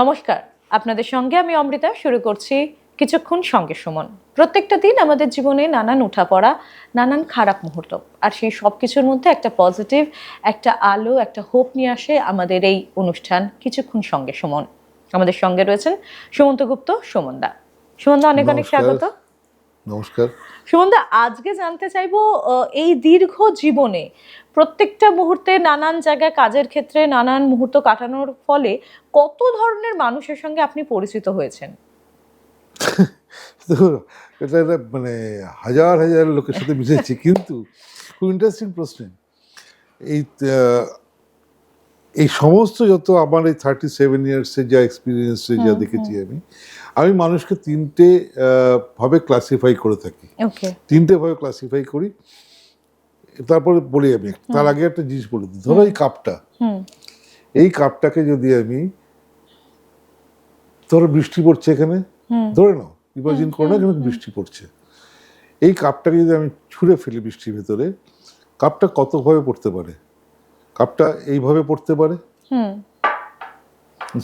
নমস্কার, আপনাদের সঙ্গে আমি অমৃতা শুরু করছি কিছুক্ষণ সঙ্গে সুমন। প্রত্যেকটা দিন আমাদের জীবনে নানান উঠাপড়া, নানান খারাপ মুহূর্ত, আর সেই সব কিছুর মধ্যে একটা পজিটিভ, একটা আলো, একটা হোপ নিয়ে আসে আমাদের এই অনুষ্ঠান কিছুক্ষণ সঙ্গে সুমন। আমাদের সঙ্গে রয়েছেন সুমন্ত গুপ্ত, সুমনদা। সুমনদা, অনেক অনেক স্বাগত। নমস্কার। সুমনদা, আজকে জানতে চাইবো এই দীর্ঘ জীবনে প্রত্যেকটা মুহূর্তে নানান জায়গায় কাজের ক্ষেত্রে নানান মুহূর্ত কাটানোর ফলে কত ধরনের মানুষের সঙ্গে আপনি পরিচিত হয়েছেন? এটা মানে হাজার হাজার লোকের সাথে মিশেছি, কিন্তু খুব ইন্টারেস্টিং প্রশ্ন। এই এই সমস্ত যত আমার এই 37 ইয়ার্সে যা এক্সপিরিয়েন্সে যা দেখেছি, আমি মানুষকে তিনটে ভাবে ক্লাসিফাই করে থাকি। তিনটে ভাবে ক্লাসিফাই করি, তারপরে বলি আমি। তার আগে একটা জিনিস বলে দিই। ধরো এই কাপটাকে যদি আমি, ধরো বৃষ্টি পড়ছে এখানে, ধরে নাও, ইমাজিন করো না এখানে বৃষ্টি পড়ছে। এই কাপটাকে যদি আমি ছুঁড়ে ফেলি বৃষ্টির ভেতরে, কাপটা কতভাবে পড়তে পারে? কাপটা এইভাবে পড়তে পারে,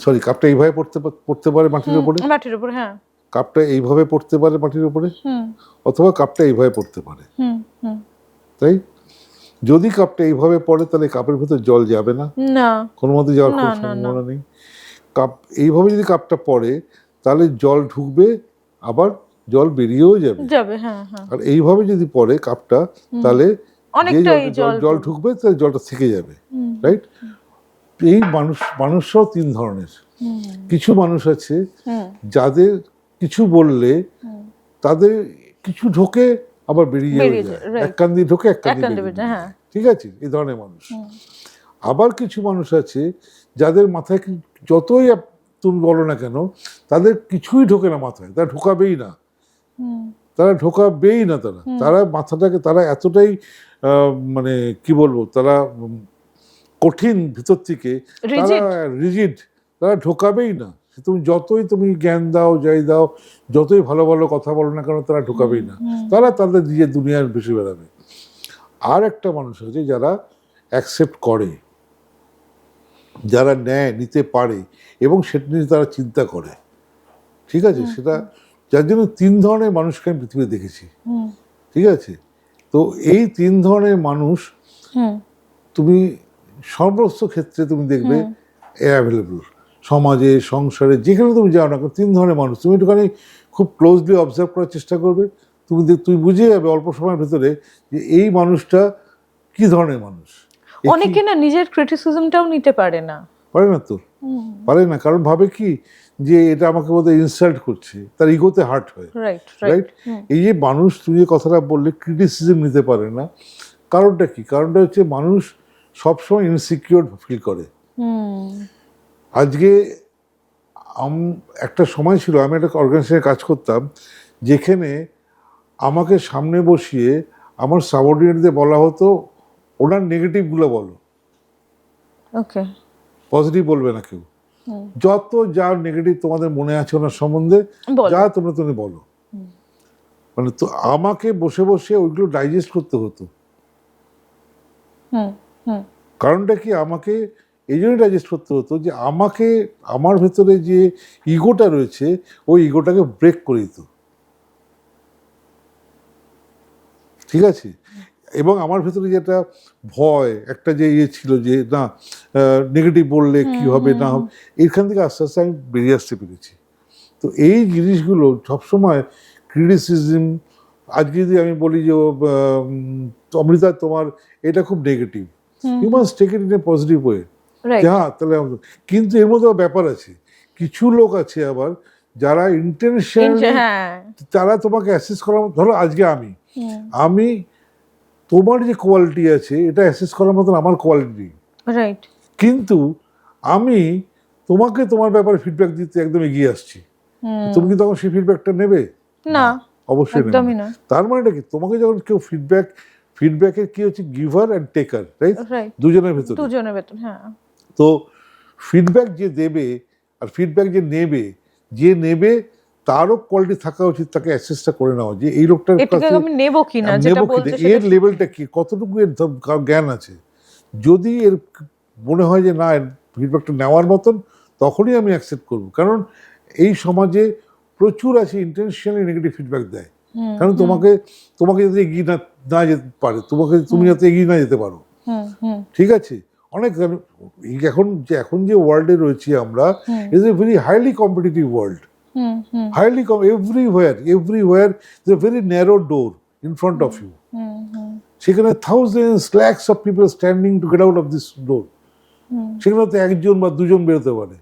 সরি, কাপটা এইভাবে পড়তে পারে মাটির উপরে, হ্যাঁ। কাপটা এইভাবে পড়তে পারে মাটির উপরে, অথবা কাপটা এইভাবে পড়তে পারে। তাই যদি কাপটা এইভাবে পড়ে, তাহলে কাপের ভেতর জল যাবে না, কোনো মতে যাওয়ার কোনো সম্ভাবনা নেই। কাপ এইভাবে যদি কাপটা পড়ে, তাহলে জল ঢুকবে, আবার জল বেরিয়েও যাবে। আর এইভাবে যদি পড়ে কাপটা, তাহলে জল ঢুকবে, তাহলে জলটা থেকে যাবে। রাইট? এই মানুষরাও তিন ধরনের। কিছু মানুষ আছে যাদের কিছু বললে তাদের কিছু ঢোকে, আবার বেরিয়ে যায়, এক কান দিয়ে ঢোকে, এক কান দিয়ে বেরিয়ে যায়। ঠিক আছে, এই ধরনের মানুষ। আবার কিছু মানুষ আছে যাদের মাথায় যতই তুমি বলো না কেন, তাদের কিছুই ঢোকে না মাথায়, তারা ঢোকাবেই না, তারা মাথাটাকে, তারা এতটাই মানে কি বলবো, তারা কঠিন ভিতর থেকে, তারা রিজিড, তারা ঢোকাবেই না। তুমি যতই জ্ঞান দাও, যাই দাও, যতই ভালো ভালো কথা বলো না কেন, তারা ঢোকাবেই না। তারা তাদের নিজের দুনিয়ার বেশি বেড়াবে। আর একটা মানুষ আছে যারা অ্যাকসেপ্ট করে, যারা নিতে পারে, এবং সেটা নিয়ে তারা চিন্তা করে। ঠিক আছে, সেটা যার জন্য তিন ধরনের মানুষকে আমি পৃথিবীতে দেখেছি। ঠিক আছে, তো এই তিন ধরনের মানুষ তুমি সমস্ত ক্ষেত্রে তুমি দেখবে অ্যাভেলেবল, সমাজে, সংসারে, যেখানে তুমি যাও না, তিন ধরনের মানুষ। তুমি একটুখানি খুব ক্লোজলি অবজার্ভ করার চেষ্টা করবে, তুমি বুঝে যাবে অল্প সময়ের ভেতরে যে এই মানুষটা কি ধরনের মানুষ। অনেকে না নিজের ক্রিটিসিজমটাও নিতে পারে না পারে না, কারণ ভাবে কি যে এটা আমাকে বোধহয় ইনসাল্ট করছে, তার ইগোতে হার্ট হয়। রাইট? এই যে মানুষ, তুমি যে কথাটা বললে ক্রিটিসিজম নিতে পারে না, কারণটা কি? কারণটা হচ্ছে মানুষ সবসময় ইনসিকিউর ফিল করে। আজকে একটা সময় ছিল, আমি একটা অর্গানাইজেশনে কাজ করতাম, যেখানে আমাকে সামনে বসিয়ে আমার সাবঅর্ডিনেটদের বলা হতো, ওনার নেগেটিভগুলো বলো, পজিটিভ বলবে না কেউ। যত যা নেগেটিভ তোমাদের মনে আছে ওনার সম্বন্ধে, যা তোমরা বলো। মানে তো আমাকে বসে বসে ওইগুলো ডাইজেস্ট করতে হতো। কারণটা কি? আমাকে এই জন্যই ডাইজেস্ট করতে হতো যে আমাকে, আমার ভেতরে যে ইগোটা রয়েছে, ওই ইগোটাকে ব্রেক করে দিত। ঠিক আছে, এবং আমার ভেতরে যেটা ভয়, একটা যে ছিল যে না নেগেটিভ বললে কি হবে না হবে, এইখান থেকে আস্তে আস্তে আমি বেরিয়ে আসতে পেরেছি। তো এই জিনিসগুলো সবসময় ক্রিটিসিজম, আজকে যদি আমি বলি যে অমৃতা তোমার এটা খুব negative, you must take it in a positive way. হ্যাঁ, তাহলে কিন্তু এর মধ্যে ব্যাপার আছে, কিছু লোক আছে আবার যারা ইন্টেনশনালি, তারা তোমাকে অ্যাসেস করার, ধরো আজকে আমি তোমার যে কোয়ালিটি আছে এটা অ্যাসেস করার মতন আমার কোয়ালিটি, কিন্তু আমি তোমাকে তোমার ব্যাপারে ফিডব্যাক দিতে একদম এগিয়ে আসছি। তুমি কি তখন সেই ফিডব্যাকটা নেবে? না, অবশ্যই নেবে না। তার মানেটা কি? তোমাকে যখন কেউ ফিডব্যাকের কি হচ্ছে, গিভার অ্যান্ড টেকার, রাইট? দুজনের ভেতর। তো ফিডব্যাক যে দেবে আর ফিডব্যাক যে নেবে তারও কোয়ালিটি থাকা উচিত, তাকে অ্যাসেসটা করে নেওয়া যে এই লোকটার কাছে আমি নেব কিনা, এর লেভেলটা কি, কতটুকু এর জ্ঞান আছে। যদি এর মনে হয় যে না, এর ফিডব্যাকটা নেওয়ার মতন, তখনই আমি অ্যাকসেপ্ট করবো। কারণ এই সমাজে প্রচুর আছে ইন্টেনশনালি নেগেটিভ ফিডব্যাক দেয়, কারণ তোমাকে যাতে এগিয়ে না যেতে পারে, তুমি যাতে এগিয়ে না যেতে পারো। ঠিক আছে, অনেক এখন যে ওয়ার্ল্ডে রয়েছি আমরা, is a very highly competitive world, highly everywhere there's a very narrow door in front of you. সেখানে thousands lakhs of people standing to get out of this door. সেখানে তো একজন বা দুজন বেরোতে পারে।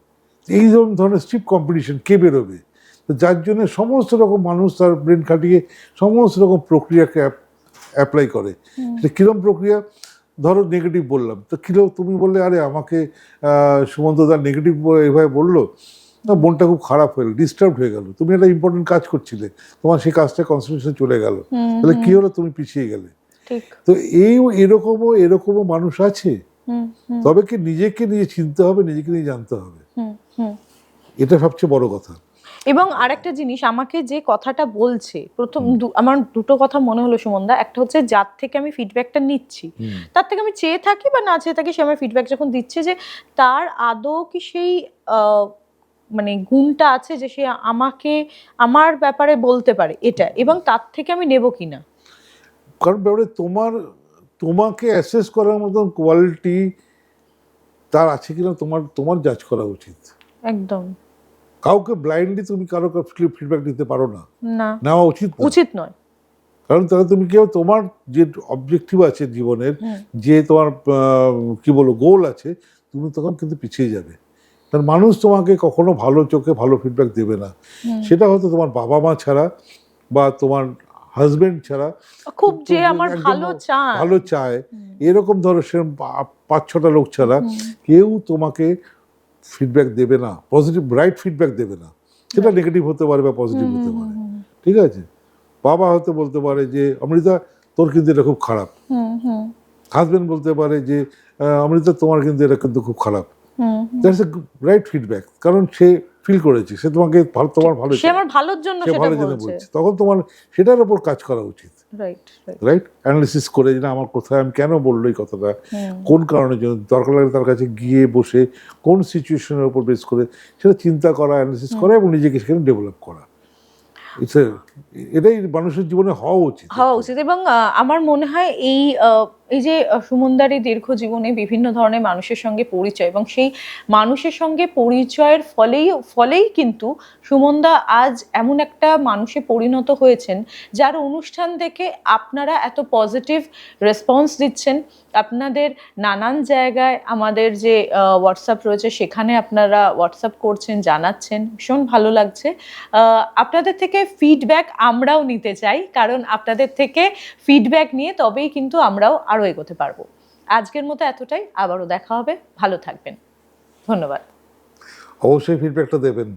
এই ধরনের স্ট্রিপ কম্পিটিশন কে বেরোবে? তো যার জন্য সমস্ত রকম মানুষ তার ব্রেন খাটিয়ে সমস্ত রকম প্রক্রিয়াকে অ্যাপ্লাই করে। সেটা কিরম প্রক্রিয়া? ধরো নেগেটিভ বললাম, তো কিরম তুমি বললে আরে আমাকে সুমন্ত দা নেগেটিভ এভাবে বললো, না মনটা খুব খারাপ হয়ে গেল, ডিস্টার্ব হয়ে গেল, তুমি একটা ইম্পর্টেন্ট কাজ করছিলে, তোমার সেই কাজটা কনসেন্ট্রেশন চলে গেল, তাহলে কি হলো? তুমি পিছিয়ে গেলে। তো এরকমও মানুষ আছে। তবে কি নিজেকে নিজে চিনতে হবে, নিজেকে নিজে জানতে হবে, এটা সবচেয়ে বড় কথা। এবং আরেকটা জিনিস, আমাকে যে কথাটা বলছে আমার দুটো কথা মনে হলো সুমনদা। একটা হচ্ছে যার থেকে আমি ফিডব্যাকটা নিচ্ছি, তার থেকে আমি চেয়ে থাকি বা না চেয়ে থাকি, সে আমার ফিডব্যাক যখন দিচ্ছে, যে তার আদৌ কি সেই মানে গুণটা আছে যে সে আমাকে আমার ব্যাপারে বলতে পারে এটা, এবং তার থেকে আমি নেব কিনা। কারণ ব্যাপারে তোমাকে অ্যাসেস করার মতন কোয়ালিটি তার আছে কিনা তোমার জাজ করা উচিত। একদম। কাউকে ব্লাইন্ডলি তুমি কারো ফিডব্যাক দিতে পারো না, নেওয়া উচিত নয়। কারণ তাহলে তুমি কেউ তোমার যে অবজেক্টিভ আছে জীবনের, যে তোমার কি বলবো গোল আছে, তুমি তখন কিন্তু পিছিয়ে যাবে। কারণ মানুষ তোমাকে কখনো ভালো চোখে ভালো ফিডব্যাক দেবে না। সেটা হয়তো তোমার বাবা মা ছাড়া বা তোমার হাজবেন্ড ছাড়া, খুব যে আমার ভালো চায় এরকম ধরো সেরকম 5-6টা লোক ছাড়া কেউ তোমাকে ফিডব্যাক দেবে না, পজিটিভ রাইট ফিডব্যাক দেবে না। সেটা নেগেটিভ হতে পারে বা পজিটিভ হতে পারে। ঠিক আছে, বাবা হয়তো বলতে পারে যে অমৃতা তোর কিন্তু এটা খুব খারাপ, হাজবেন্ড বলতে পারে যে অমৃতা তোমার কিন্তু এটা কিন্তু খুব খারাপ। দ্যাটস এ রাইট ফিডব্যাক, কারণ সে ফিল করেছে, সে তোমাকে তোমার ভালো, সে আমার ভালোর জন্য সেটা বলছে। তখন তোমার সেটার উপর কাজ করা উচিত, রাইট অ্যানালিসিস করে, যে আমার কোথায় আমি কেন বললো এই কথাটা, কোন কারণের জন্য, দরকার লাগে তার কাছে গিয়ে বসে কোন সিচুয়েশনের উপর বেস করে সেটা চিন্তা করা, অ্যানালিসিস করা এবং নিজেকে সেখানে ডেভেলপ করা। এটাই মানুষের জীবনে হওয়া উচিত। এবং আমার মনে হয় এই যে সুমনদার দীর্ঘ জীবনে বিভিন্ন ধরনের মানুষের সঙ্গে পরিচয়, এবং সেই মানুষের সঙ্গে পরিচয়ের ফলেই কিন্তু সুমনদা আজ এমন একটা মানুষে পরিণত হয়েছেন, যার অনুষ্ঠান দেখে আপনারা এত পজিটিভ রেসপন্স দিচ্ছেন। আপনাদের নানান জায়গায় আমাদের যে হোয়াটসঅ্যাপ রয়েছে সেখানে আপনারা হোয়াটসঅ্যাপ করছেন, জানাচ্ছেন, ভীষণ ভালো লাগছে। আপনাদের থেকে ফিডব্যাক আমরাও নিতে চাই, কারণ আপনাদের থেকে ফিডব্যাক নিয়ে তবেই কিন্তু আমরাও আরও এগোতে পারবো। আজকের মতো এতটাই, আবারও দেখা হবে, ভালো থাকবেন, ধন্যবাদ। অবশ্যই ফিডব্যাকটা দেবেন।